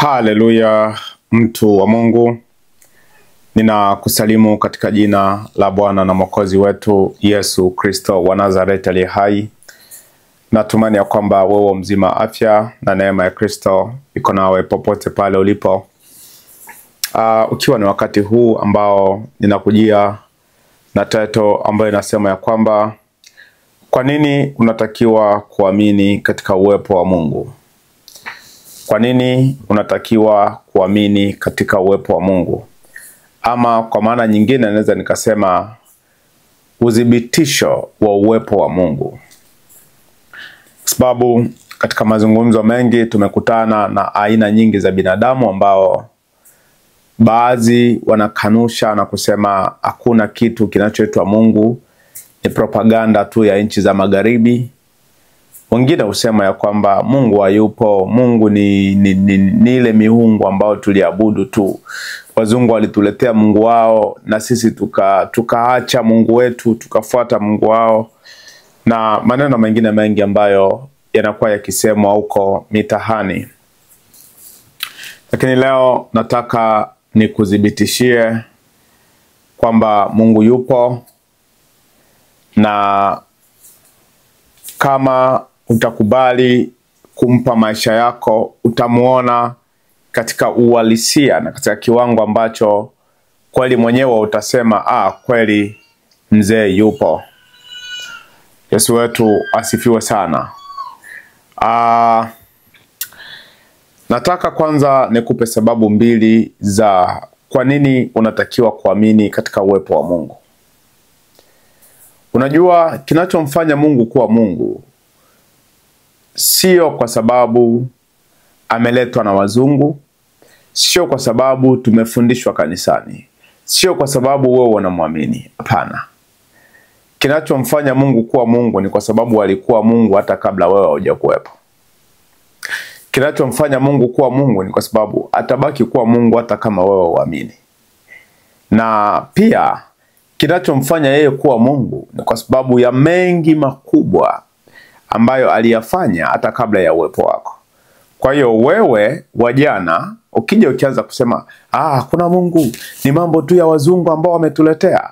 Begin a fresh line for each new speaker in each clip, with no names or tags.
Haleluya, mtu wa Mungu. Ninakusalimu katika jina la Bwana na Mwokozi wetu Yesu Kristo wa Nazareti aliye hai. Natumani ya kwamba wewe mzima afya na neema ya Kristo iko nawe popote pale ulipo. Ukiwa ni wakati huu ambao ninakujia na title ambayo inasema ya kwamba kwa nini unatakiwa kuamini katika uwepo wa Mungu? Kwa nini unatakiwa kuamini katika uwepo wa Mungu? Ama kwa maana nyingine naweza nikasema udhibitisho wa uwepo wa Mungu. Sababu katika mazungumzo mengi tumekutana na aina nyingi za binadamu ambao baadhi wanakanusha na kusema hakuna kitu kinachoitwa Mungu, ni propaganda tu ya nchi za magharibi. Wengine husema ya kwamba Mungu hayupo, Mungu ni ile miungu ambao tuliabudu tu. Wazungu walituletea Mungu wao na sisi tukaacha Mungu wetu, tukafuata Mungu wao. Na maneno mengine mengi ambayo yanakuwa yakisemwa huko mitahani. Lakini leo nataka nikudhibitishie kwamba Mungu yupo, na kama utakubali kumpa maisha yako, utamuona katika uhalisia na katika kiwango ambacho kweli mwenyewe utasema kweli mzee yupo. Yesu wetu asifiwe sana. Nataka kwanza nikupe sababu mbili za kwa nini unatakiwa kuamini katika uwepo wa Mungu. Unajua kinachomfanya Mungu kuwa Mungu sio kwa sababu ameletwa na wazungu, sio kwa sababu tumefundishwa kanisani, sio kwa sababu wewe unamwamini. Hapana. Kinachomfanya Mungu kuwa Mungu ni kwa sababu alikuwa Mungu hata kabla wewe hujakuwepo. Kinachomfanya Mungu kuwa Mungu ni kwa sababu atabaki kuwa Mungu hata kama wewe uamini. Na pia kinachomfanya yeye kuwa Mungu ni kwa sababu ya mengi makubwa ambayo aliyafanya hata kabla ya uwepo wako. Kwa hiyo wewe wajana ukija ukianza kusema kuna Mungu, ni mambo tu ya wazungu ambao wametuletea,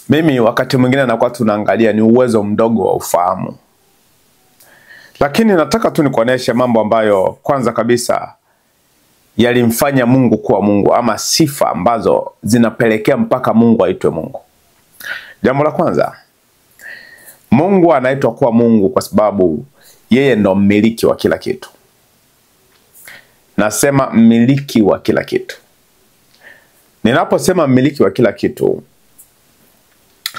mimi wakati mwingine nakuwa tunaangalia ni uwezo mdogo wa ufahamu. Lakini nataka tu nikuoneshe mambo ambayo kwanza kabisa yalimfanya Mungu kuwa Mungu, ama sifa ambazo zinapelekea mpaka Mungu aitwe Mungu. Jambo la kwanza, Mungu anaitwa kuwa Mungu kwa sababu yeye ndo mmiliki wa kila kitu. Nasema mmiliki wa kila kitu. Ninaposema mmiliki wa kila kitu,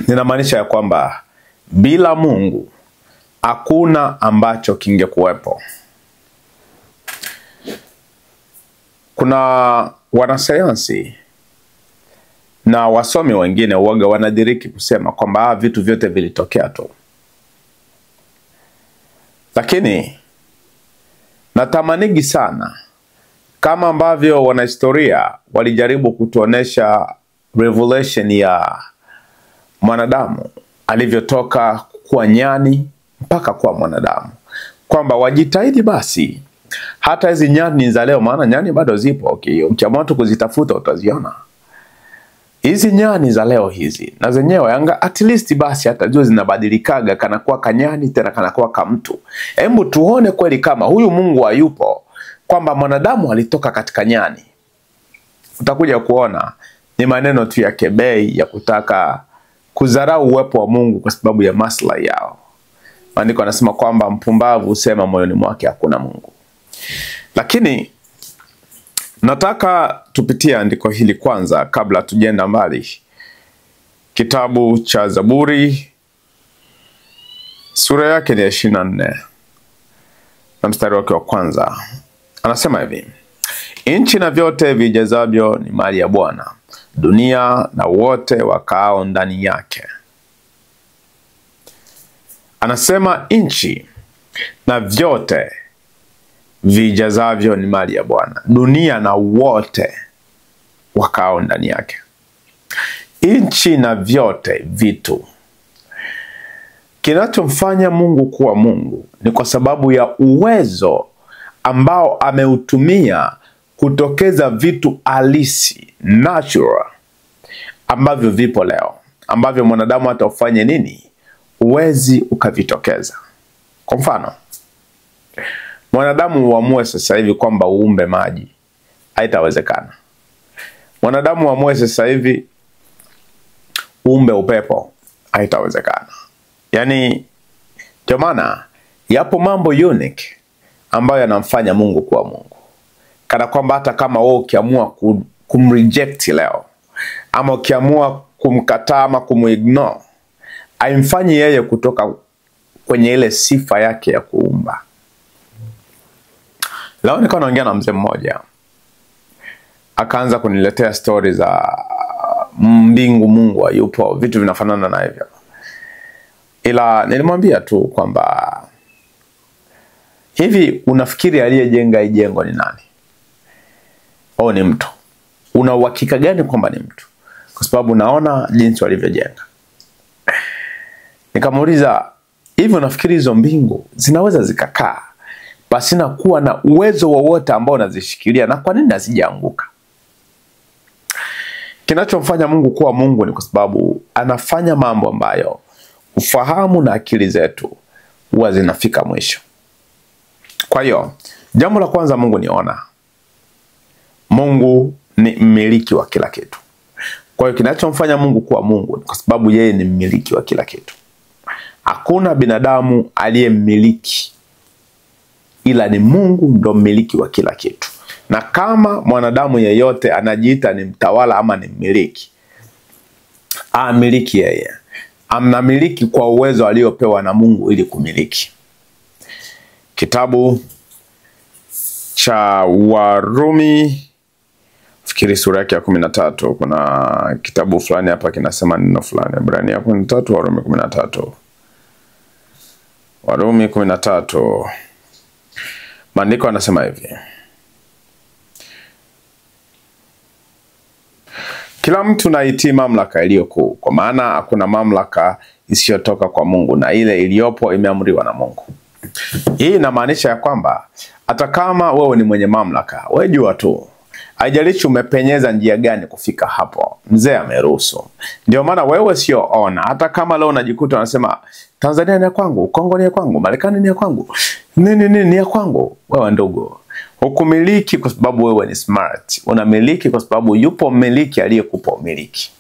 ninamaanisha ya kwamba bila Mungu hakuna ambacho kingekuwepo. Kuna wanasayansi na wasomi wengine huaga wanadiriki kusema kwamba vitu vyote vilitokea tu. Lakini natamanigi sana kama ambavyo wanahistoria walijaribu kutuonesha revelation ya mwanadamu alivyotoka kuwa nyani mpaka kuwa mwanadamu, kwamba wajitahidi basi hata hizi nyani za leo, maana nyani bado zipo, ukiamua tu kuzitafuta utaziona. Hizi nyani za leo hizi na zenyewe at least basi hata jua zinabadilikaga, kanakuwa kanyani tena kanakuwa kamtu. Hebu tuone kweli kama huyu Mungu hayupo, kwamba mwanadamu alitoka katika nyani. Utakuja kuona ni maneno tu ya kebei ya kutaka kudharau uwepo wa Mungu kwa sababu ya maslahi yao. Maandiko yanasema kwamba mpumbavu husema moyoni mwake hakuna Mungu. Lakini nataka tupitie andiko hili kwanza kabla tujenda mbali. Kitabu cha Zaburi sura yake ni 24 na mstari wake wa kwanza. Anasema hivi: nchi na vyote vijazavyo ni mali ya Bwana, dunia na wote wakao ndani yake. Anasema nchi na vyote vijazavyo ni mali ya Bwana, dunia na wote wakao ndani yake. Nchi na vyote vitu. Kinachomfanya Mungu kuwa Mungu ni kwa sababu ya uwezo ambao ameutumia kutokeza vitu halisi, natural, ambavyo vipo leo, ambavyo mwanadamu hata ufanye nini uwezi ukavitokeza. Kwa mfano, mwanadamu uamue sasa hivi kwamba uumbe maji, haitawezekana. Mwanadamu uamue sasa hivi uumbe upepo, haitawezekana. Yani, ndio maana yapo mambo unique ambayo yanamfanya Mungu kuwa Mungu. Kana kwamba hata kama wewe ukiamua kumreject leo, ama ukiamua kumkataa ama kumuignore, haimfanyi yeye kutoka kwenye ile sifa yake ya kuumba. Leo nilikuwa naongea na mzee mmoja, akaanza kuniletea story za mbingu, Mungu yupo, vitu vinafanana na hivyo. Ila nilimwambia tu kwamba hivi unafikiri aliyejenga hii jengo ni nani? Au ni mtu? Una uhakika gani kwamba ni mtu? Kwa sababu naona jinsi walivyojenga. Nikamuuliza, hivi unafikiri hizo mbingu zinaweza zikakaa pasina kuwa na uwezo wowote ambao unazishikilia, na kwa nini hazijaanguka? Kinachomfanya Mungu kuwa Mungu ni kwa sababu anafanya mambo ambayo ufahamu na akili zetu huwa zinafika mwisho. Kwa hiyo, jambo la kwanza, Mungu ni ona. Mungu ni mmiliki wa kila kitu. Kwa hiyo kinachomfanya Mungu kuwa Mungu ni kwa sababu yeye ni mmiliki wa kila kitu. Hakuna binadamu aliyemmiliki, ila ni Mungu ndo mmiliki wa kila kitu. Na kama mwanadamu yeyote anajiita ni mtawala ama ni mmiliki, amiliki yeye. Amnamiliki kwa uwezo aliopewa na Mungu ili kumiliki. Kitabu cha Warumi, fikiri sura yake ya 13, kuna kitabu fulani hapa kinasema neno fulani. Ibrania 13, Warumi 13. Warumi 13. Maandiko yanasema hivi: kila mtu na itii mamlaka iliyo kuu, kwa maana hakuna mamlaka isiyotoka kwa Mungu, na ile iliyopo imeamriwa na Mungu. Hii inamaanisha ya kwamba hata kama wewe ni mwenye mamlaka, wewe jua tu, haijalishi umepenyeza njia gani kufika hapo, mzee ameruhusu. Ndio maana wewe sio ona. Hata kama leo unajikuta unasema Tanzania ni ya kwangu, Kongo ni ya kwangu, Marekani ni ya kwangu, ni ya kwangu, wewe ndugu, hukumiliki kwa sababu wewe ni smart. Unamiliki kwa sababu yupo mmiliki aliyekupa umiliki.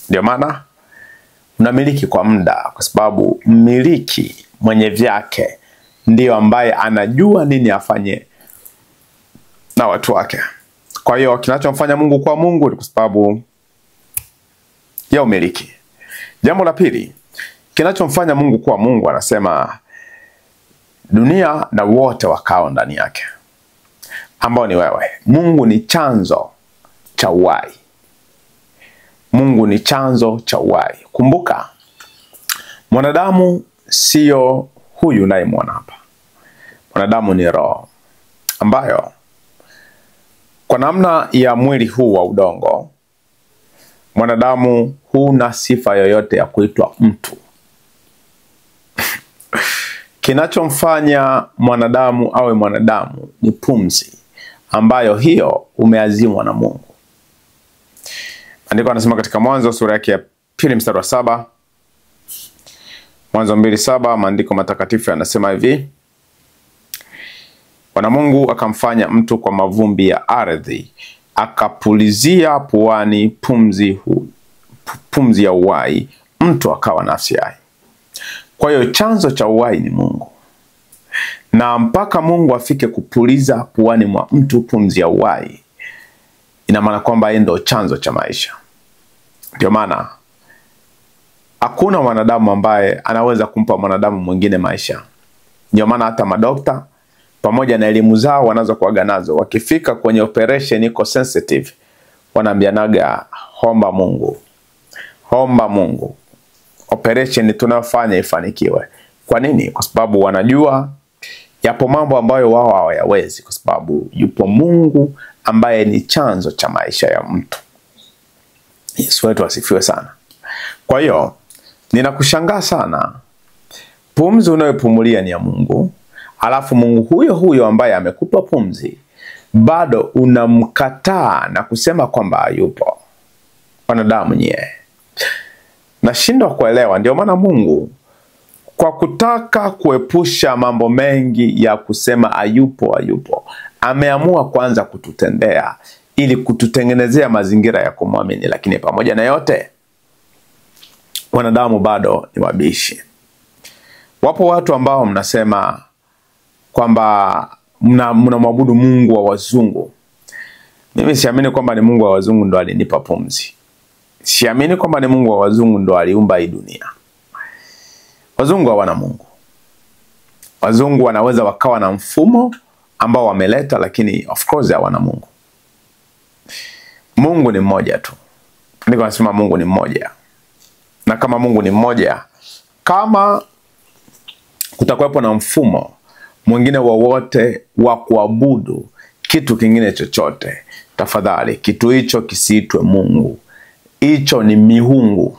Ndio maana unamiliki kwa muda, kwa sababu mmiliki mwenye vyake ndio ambaye anajua nini afanye na watu wake. Kwa hiyo kinachomfanya Mungu kuwa Mungu ni kwa sababu ya umiliki. Jambo la pili, kinachomfanya Mungu kuwa Mungu, anasema dunia na wote wakao ndani yake, ambao ni wewe. Mungu ni chanzo cha uhai. Mungu ni chanzo cha uhai. Kumbuka, mwanadamu sio huyu unayemwona hapa. Mwanadamu ni roho ambayo kwa namna ya mwili huu wa udongo, mwanadamu huna sifa yoyote ya kuitwa mtu. Kinachomfanya mwanadamu awe mwanadamu ni pumzi, ambayo hiyo umeazimwa na Mungu. Andiko anasema katika Mwanzo sura yake ya 2 mstari wa 7. Mwanzo 2:7, maandiko matakatifu yanasema hivi: Bwana Mungu akamfanya mtu kwa mavumbi ya ardhi, akapulizia puani pumzi ya uhai, mtu akawa nafsi hai. Kwa hiyo chanzo cha uhai ni Mungu. Na mpaka Mungu afike kupuliza puani mwa mtu pumzi ya uhai, ina maana kwamba yeye ndio chanzo cha maisha. Ndio maana hakuna mwanadamu ambaye anaweza kumpa mwanadamu mwingine maisha. Ndio maana hata madokta pamoja na elimu zao wanazokuaga nazo, wakifika kwenye operation iko sensitive, wanaambianaga homba Mungu. Homba Mungu. Operation tunayofanya ifanikiwe. Kwa nini? Kwa sababu wanajua yapo mambo ambayo wao hawayawezi, kwa sababu yupo Mungu ambaye ni chanzo cha maisha ya mtu. Yesu wetu asifiwe sana. Kwa hiyo ninakushangaa sana, pumzi unayopumulia ni ya Mungu, alafu Mungu huyo huyo ambaye amekupa pumzi bado unamkataa na kusema kwamba hayupo. Wanadamu nyie, nashindwa kuelewa. Ndio maana Mungu kwa kutaka kuepusha mambo mengi ya kusema hayupo ameamua kwanza kututendea ili kututengenezea mazingira ya kumwamini. Lakini pamoja na yote, wanadamu bado ni wabishi. Wapo watu ambao mnasema kwamba mnamwabudu Mungu wa wazungu. Mimi siamini kwamba ni Mungu wa wazungu ndo alinipa pumzi. Siamini kwamba ni Mungu wa wazungu ndo aliumba hii dunia. Wazungu hawana Mungu. Wazungu wanaweza wakawa na mfumo ambao wameleta, lakini of course hawana Mungu. Mungu ni mmoja tu. Niko nasema Mungu ni mmoja. Na kama Mungu ni mmoja, kama kutakuwepo na mfumo mwingine wowote wa kuabudu kitu kingine chochote, tafadhali kitu hicho kisiitwe Mungu. Hicho ni miungu.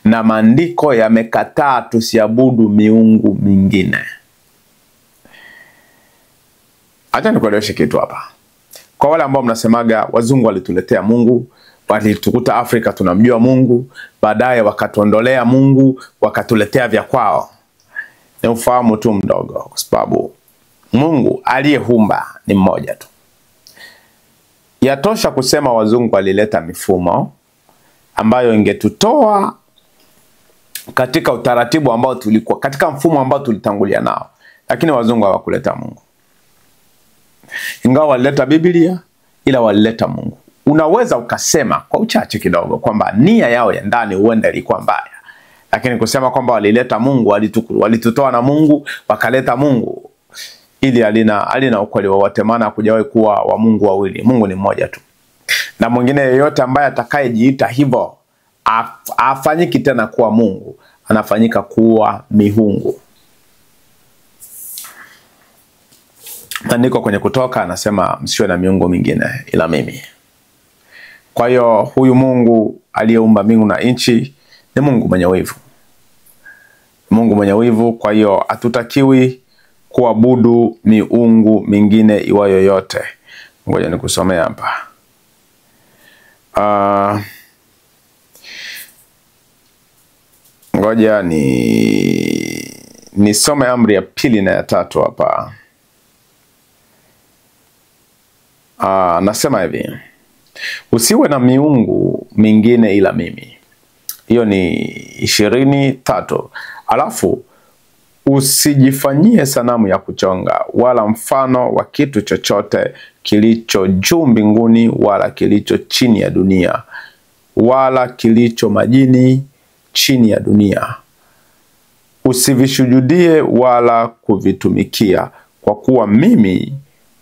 Na maandiko yamekataa tusiabudu miungu mingine. Acha nikueleweshe kitu hapa. Kwa wale ambao mnasemaga wazungu walituletea Mungu, walitukuta Afrika tunamjua Mungu, baadaye wakatuondolea Mungu, wakatuletea vya kwao. Ni ufahamu tu mdogo, kwa sababu Mungu aliyeumba ni mmoja tu. Yatosha kusema wazungu walileta mifumo ambayo ingetutoa katika utaratibu ambao tulikuwa, katika mfumo ambao tulitangulia nao. Lakini wazungu hawakuleta Mungu. Ingawa walileta Biblia, ila walileta Mungu. Unaweza ukasema kwa uchache kidogo kwamba nia yao ya ndani huenda ilikuwa mbaya. Lakini kusema kwamba walileta Mungu, walitutoa na Mungu, wakaleta Mungu, ili halina ukweli wowote, maana hakujawahi kuwa wa Mungu wawili. Mungu ni mmoja tu. Na mwingine yeyote ambaye atakayejiita hivyo afanyiki tena kuwa Mungu, anafanyika kuwa miungu. Andiko kwenye Kutoka anasema msiwe na miungu mingine ila mimi. Kwa hiyo huyu Mungu aliyeumba mbingu na nchi ni Mungu mwenye wivu. Mungu mwenye wivu. Kwa hiyo hatutakiwi kuabudu miungu mingine iwayo yote. Ngoja nikusomea hapa. Ngoja nisome amri ya 2 na ya 3 hapa. Nasema hivi: usiwe na miungu mingine ila mimi. Hiyo ni 20:3. Alafu usijifanyie sanamu ya kuchonga wala mfano wa kitu chochote kilicho juu mbinguni wala kilicho chini ya dunia wala kilicho majini chini ya dunia. Usivisujudie wala kuvitumikia, kwa kuwa mimi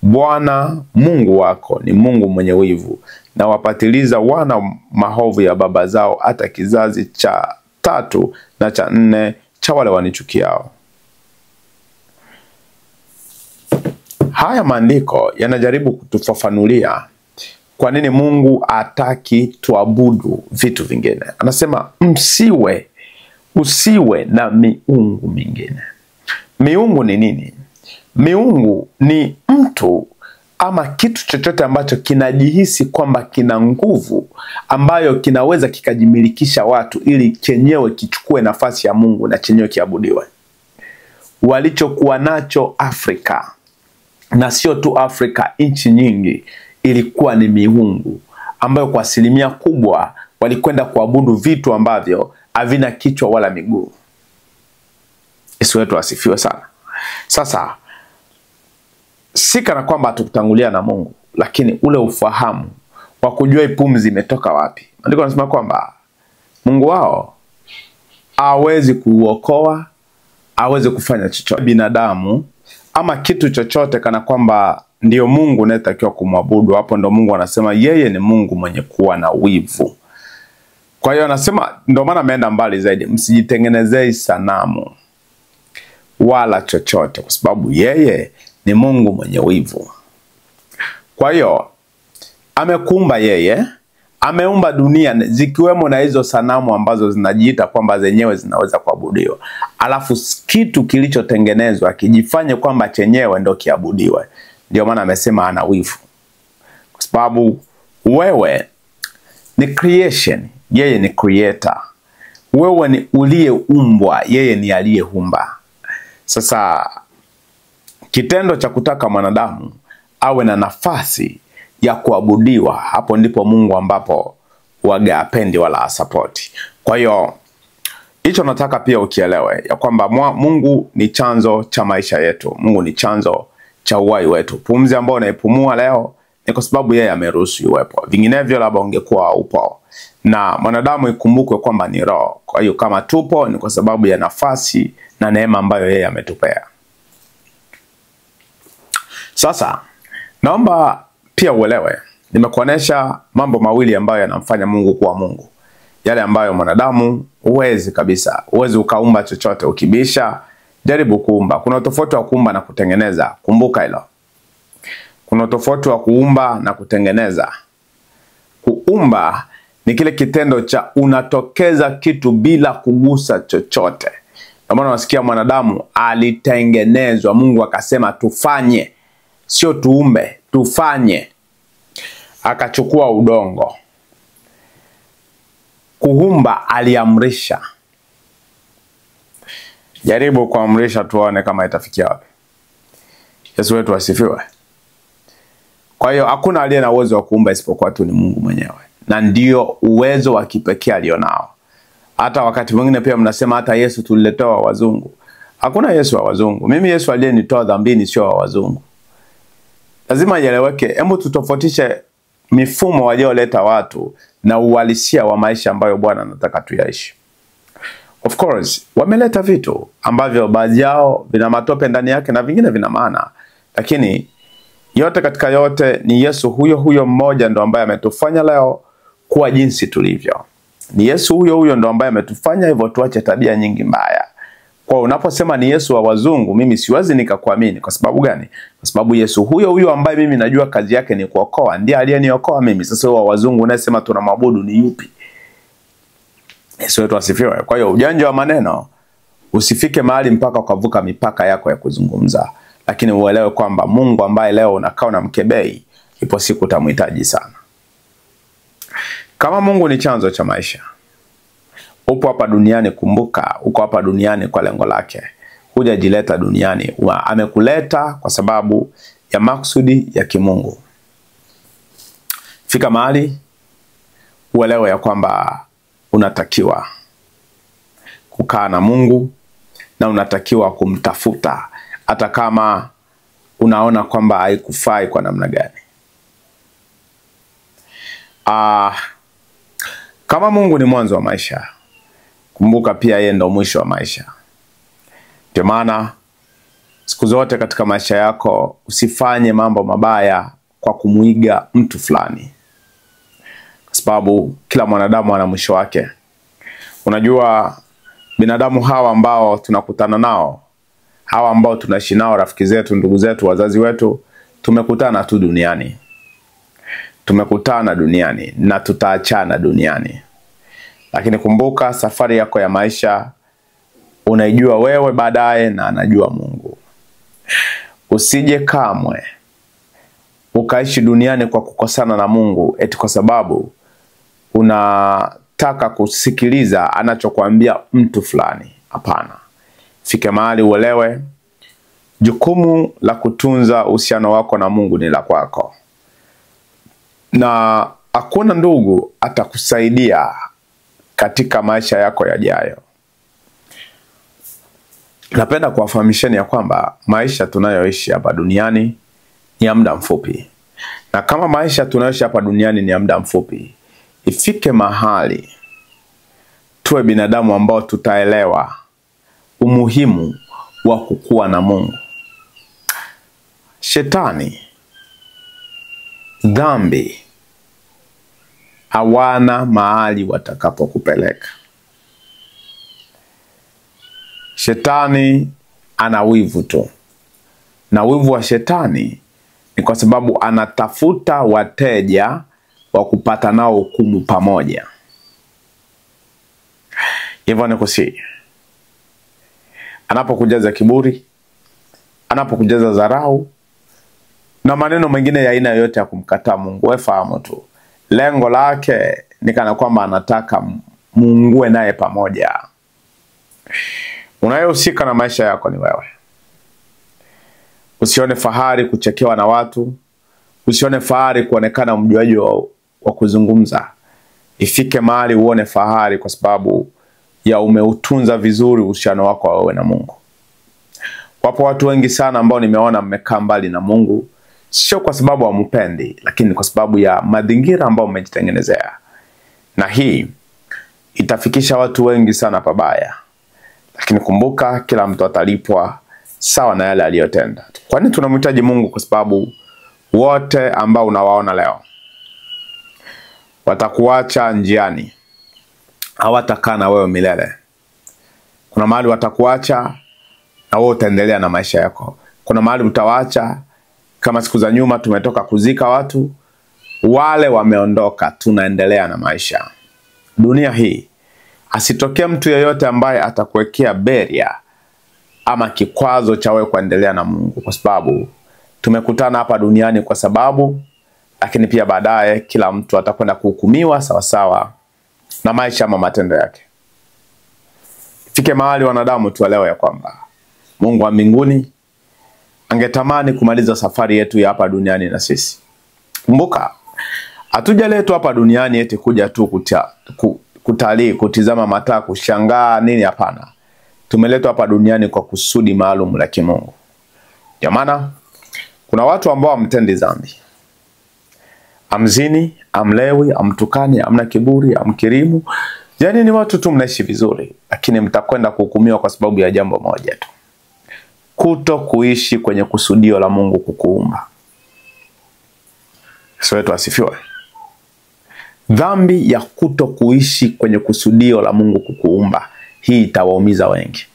Bwana Mungu wako ni Mungu mwenye wivu, na wapatiliza wana maovu ya baba zao hata kizazi cha 3 na cha 4 cha wale wanichukiao. Haya maandiko yanajaribu kutufafanulia kwa nini Mungu hataki tuabudu vitu vingine. Anasema usiwe na miungu mingine. Miungu ni nini? Miungu ni mtu ama kitu chochote ambacho kinajihisi kwamba kina nguvu ambayo kinaweza kikajimilikisha watu ili chenyewe kichukue nafasi ya Mungu na chenyewe kiabudiwe. Walichokuwa nacho Afrika, na sio tu Afrika, nchi nyingi, ilikuwa ni miungu ambayo kwa asilimia kubwa walikwenda kuabudu vitu ambavyo havina kichwa wala miguu. Yesu wetu asifiwe sana. Sasa si kana kwamba hatukutangulia na Mungu, lakini ule ufahamu wa kujua pumzi imetoka wapi. Andiko nasema kwamba Mungu wao hawezi kuokoa, hawezi kufanya chochote binadamu ama kitu chochote kana kwamba ndio Mungu anayetakiwa kumwabudu. Hapo ndo Mungu anasema yeye ni Mungu mwenye kuwa na wivu. Kwa hiyo anasema, ndio maana ameenda mbali zaidi, msijitengenezei sanamu wala chochote, kwa sababu yeye ni Mungu mwenye wivu. Kwa hiyo amekuumba yeye, Ameumba dunia zikiwemo na hizo sanamu ambazo zinajiita kwamba zenyewe zinaweza kuabudiwa. Alafu kitu kilichotengenezwa kijifanye kwamba chenyewe ndio kiabudiwe. Ndio maana amesema ana wivu. Kwa sababu wewe ni creation, yeye ni creator. Wewe ni uliyeumbwa, yeye ni aliyeumba. Sasa kitendo cha kutaka mwanadamu awe na nafasi ya kuabudiwa, hapo ndipo Mungu ambapo waga apendi wala asapoti. Kwa hiyo hicho nataka pia ukielewe ya kwamba Mungu ni chanzo cha maisha yetu. Mungu ni chanzo cha uhai wetu. Pumzi ambayo unaipumua leo ni kwa sababu yeye ameruhusu iwepo. Vinginevyo labda ungekuwa upo. Na mwanadamu ikumbukwe kwamba ni roho. Kwa hiyo kama tupo ni kwa sababu ya nafasi na neema ambayo yeye ametupea. Sasa naomba pia uelewe, nimekuonesha mambo mawili ambayo yanamfanya Mungu kuwa Mungu. Yale ambayo mwanadamu huwezi kabisa, huwezi ukaumba chochote. Ukibisha jaribu kuumba. Kuna tofauti wa kuumba na kutengeneza. Kumbuka hilo. Kuna tofauti wa kuumba na kutengeneza. Kuumba ni kile kitendo cha unatokeza kitu bila kugusa chochote. Kwa maana unasikia mwanadamu alitengenezwa, Mungu akasema tufanye, sio tuumbe, tufanye. Akachukua udongo. Kuumba aliamrisha. Jaribu kuamrisha tuone kama itafikia wapi. Yesu wetu asifiwe. Kwa hiyo hakuna aliye na uwezo wa kuumba isipokuwa tu ni Mungu mwenyewe. Na ndio uwezo wa kipekee alionao. Hata wakati mwingine pia mnasema hata Yesu tuliletewa wazungu. Hakuna Yesu wa wazungu. Mimi Yesu aliyenitoa dhambini sio wa wazungu. Lazima ieleweke. Hebu tutofautishe mifumo walioleta watu na uhalisia wa maisha ambayo Bwana anataka tuyaishi. Of course, wameleta vitu ambavyo baadhi yao vina matope ndani yake na vingine vina maana. Lakini yote katika yote ni Yesu huyo huyo mmoja ndo ambaye ametufanya leo kuwa jinsi tulivyo. Ni Yesu huyo huyo ndo ambaye ametufanya hivyo tuache tabia nyingi mbaya. Kwa unaposema ni Yesu wa wazungu, mimi siwezi nikakuamini. Kwa sababu gani? Kwa sababu Yesu huyo huyo ambaye mimi najua kazi yake ni kuokoa, ndiye aliyeniokoa mimi. Sasa wa wazungu unasema tunamwabudu ni yupi? Yesu wetu asifiwe. Kwa hiyo ujanja wa maneno usifike mahali mpaka ukavuka mipaka yako ya kuzungumza. Lakini uelewe kwamba Mungu ambaye leo unakaa na mkebei, ipo siku utamhitaji sana. Kama Mungu ni chanzo cha maisha, upo hapa duniani, kumbuka uko hapa duniani kwa lengo lake. Hujajileta duniani, amekuleta kwa sababu ya maksudi ya kimungu. Fika mahali uelewe ya kwamba unatakiwa kukaa na Mungu na unatakiwa kumtafuta hata kama unaona kwamba haikufai kwa namna gani. Kama Mungu ni mwanzo wa maisha, kumbuka pia yeye ndo mwisho wa maisha. Ndio maana siku zote katika maisha yako usifanye mambo mabaya kwa kumuiga mtu fulani. Kwa sababu kila mwanadamu ana mwisho wake. Unajua binadamu hawa ambao tunakutana nao, hawa ambao tunaishi nao, rafiki zetu, ndugu zetu, wazazi wetu, tumekutana tu duniani. Tumekutana duniani na tutaachana duniani. Lakini kumbuka safari yako ya maisha unaijua wewe baadaye na anajua Mungu. Usije kamwe ukaishi duniani kwa kukosana na Mungu eti kwa sababu unataka kusikiliza anachokuambia mtu fulani. Hapana. Fike mahali uelewe jukumu la kutunza uhusiano wako na Mungu ni la kwako. Na hakuna ndugu atakusaidia katika maisha yako yajayo. Napenda kuwafahamisheni ya kwamba maisha tunayoishi hapa duniani ni ya muda mfupi. Na kama maisha tunayoishi hapa duniani ni ya muda mfupi, ifike mahali tuwe binadamu ambao tutaelewa umuhimu wa kukua na Mungu. Shetani, dhambi hawana mahali watakapokupeleka. Shetani ana wivu tu. Na wivu wa shetani ni kwa sababu anatafuta wateja wa kupata nao hukumu pamoja. Hivyo nikusihi, anapokujaza kiburi, anapokujaza dharau na maneno mengine ya aina yote ya kumkataa Mungu, wewe fahamu tu lengo lake ni kana kwamba anataka muungue naye pamoja. Unayehusika na maisha yako ni wewe. Usione fahari kuchekewa na watu, usione fahari kuonekana mjuaji wa kuzungumza. Ifike mahali uone fahari kwa sababu ya umeutunza vizuri uhusiano wako wewe na Mungu. Wapo watu wengi sana ambao nimeona mmekaa mbali na Mungu, sio kwa sababu hampendi, lakini kwa sababu ya mazingira ambao mmejitengenezea. Na hii itafikisha watu wengi sana pabaya. Lakini kumbuka, kila mtu atalipwa sawa na yale aliyotenda. Kwa nini tunamhitaji Mungu? Kwa sababu wote ambao unawaona leo watakuacha njiani, hawatakaa na wewe milele. Kuna mahali watakuacha na wewe utaendelea na maisha yako. Kuna mahali utawaacha, kama siku za nyuma tumetoka kuzika watu, wale wameondoka, tunaendelea na maisha. Dunia hii asitokee mtu yeyote ambaye atakuwekea beria ama kikwazo cha wewe kuendelea na Mungu, kwa sababu tumekutana hapa duniani kwa sababu, lakini pia baadaye kila mtu atakwenda kuhukumiwa sawa sawa na maisha ama matendo yake. Fike mahali wanadamu tuelewe ya kwamba Mungu wa mbinguni angetamani kumaliza safari yetu ya hapa duniani na sisi. Kumbuka, hatujaletwa hapa duniani eti kuja tu kutalii, kutizama mataa, kushangaa nini, hapana. Tumeletwa hapa duniani kwa kusudi maalum la kimungu. Kwa maana kuna watu ambao hamtendi dhambi. Amzini, amlewi, amtukani, amna kiburi, amkirimu. Yaani ni watu tu mnaishi vizuri, lakini mtakwenda kuhukumiwa kwa sababu ya jambo moja tu. Kuto kuishi kwenye kusudio la Mungu kukuumba. Yesu wetu asifiwe. Dhambi ya kuto kuishi kwenye kusudio la Mungu kukuumba, hii itawaumiza wengi.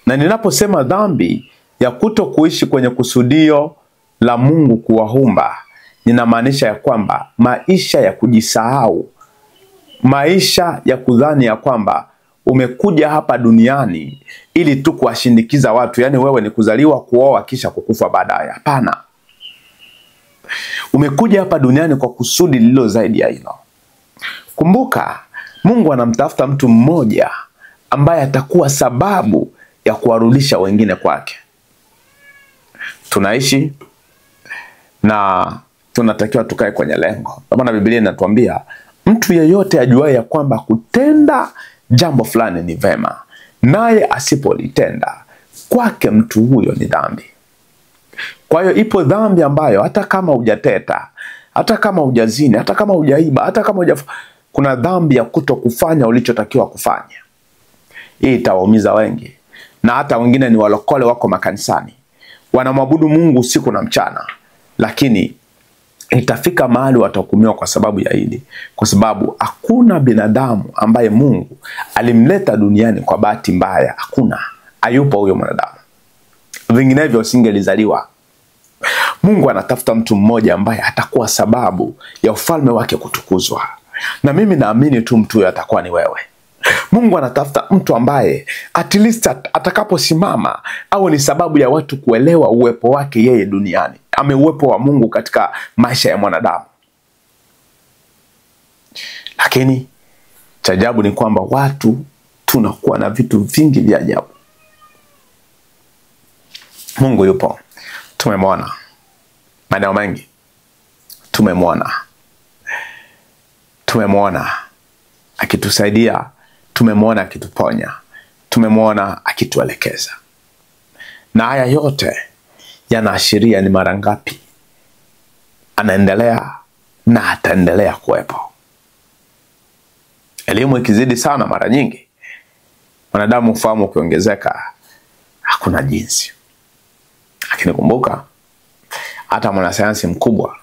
Na ninaposema dhambi ya kuto kuishi kwenye kusudio la Mungu kuwaumba, ninamaanisha ya kwamba maisha ya kujisahau, maisha ya kudhani ya kwamba umekuja hapa duniani ili tu kuwashindikiza watu, yani wewe ni kuzaliwa, kuoa kisha kukufa baadaye. Hapana. Umekuja hapa duniani kwa kusudi lililo zaidi ya hilo. Kumbuka, Mungu anamtafuta mtu mmoja ambaye atakuwa sababu ya kuwarudisha wengine kwake. Tunaishi na tunatakiwa tukae kwenye lengo. Kwa maana Biblia inatuambia mtu yeyote ajuaye ya kwamba kutenda jambo fulani ni vema, naye asipolitenda, kwake mtu huyo ni dhambi. Kwa hiyo ipo dhambi ambayo hata kama hujateta, hata kama hujazini, hata kama hujaiba, hata kama kuna dhambi ya kuto kufanya ulichotakiwa kufanya. Hii itawaumiza wengi. Na hata wengine ni walokole, wako makanisani, wanamwabudu Mungu usiku na mchana, lakini itafika mahali watahukumiwa kwa sababu ya hili. Kwa sababu hakuna binadamu ambaye Mungu alimleta duniani kwa bahati mbaya. Hakuna. Hayupo huyo mwanadamu. Vinginevyo usingelizaliwa. Mungu anatafuta mtu mmoja ambaye atakuwa sababu ya ufalme wake kutukuzwa. Na mimi naamini tu mtu huyo atakuwa ni wewe. Mungu anatafuta mtu ambaye at least atakaposimama au ni sababu ya watu kuelewa uwepo wake yeye duniani. Uwepo wa Mungu katika maisha ya mwanadamu. Lakini cha ajabu ni kwamba watu tunakuwa na vitu vingi vya ajabu. Mungu yupo. Tumemwona maeneo mengi. Tumemwona akitusaidia, tumemwona akituponya, tumemwona akituelekeza. Na haya yote yanaashiria ni mara ngapi anaendelea na ataendelea kuwepo. Elimu ikizidi sana, mara nyingi wanadamu ufahamu ukiongezeka, hakuna jinsi. Lakini kumbuka, hata mwanasayansi mkubwa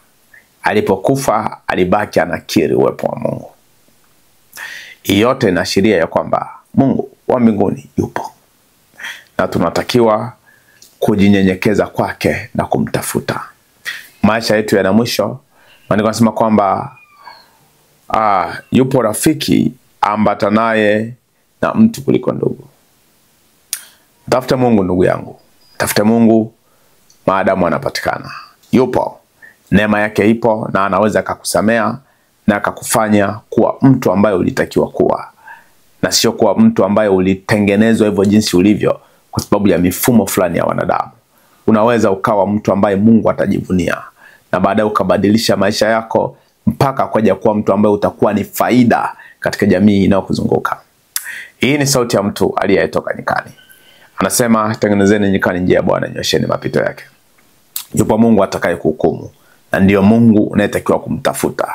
alipokufa alibaki anakiri uwepo wa Mungu. Hii yote inaashiria ya kwamba Mungu wa mbinguni yupo. Na tunatakiwa kujinyenyekeza kwake na kumtafuta. Maisha yetu yana mwisho, Maandiko yanasema kwamba yupo rafiki ambatanaye na mtu kuliko ndugu. Tafuta Mungu ndugu yangu. Tafuta Mungu maadamu anapatikana. Yupo. Neema yake ipo na anaweza akakusamea na akakufanya kuwa mtu ambaye ulitakiwa kuwa. Na sio kuwa mtu ambaye ulitengenezwa hivyo jinsi ulivyo kwa sababu ya mifumo fulani ya wanadamu. Unaweza ukawa mtu ambaye Mungu atajivunia na baadaye ukabadilisha maisha yako mpaka kwaja kuwa mtu ambaye utakuwa ni faida katika jamii inayokuzunguka. Hii ni sauti ya mtu aliyetoka nyikani. Anasema, tengenezeni nyikani njia ya Bwana, nyosheni mapito yake. Yupo Mungu atakaye kuhukumu na ndio Mungu unayetakiwa kumtafuta.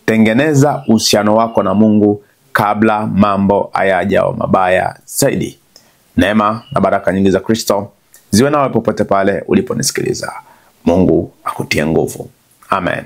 Tengeneza uhusiano wako na Mungu kabla mambo hayajawa mabaya zaidi. Neema na baraka nyingi za Kristo ziwe nawe popote pale uliponisikiliza. Mungu akutie nguvu. Amen.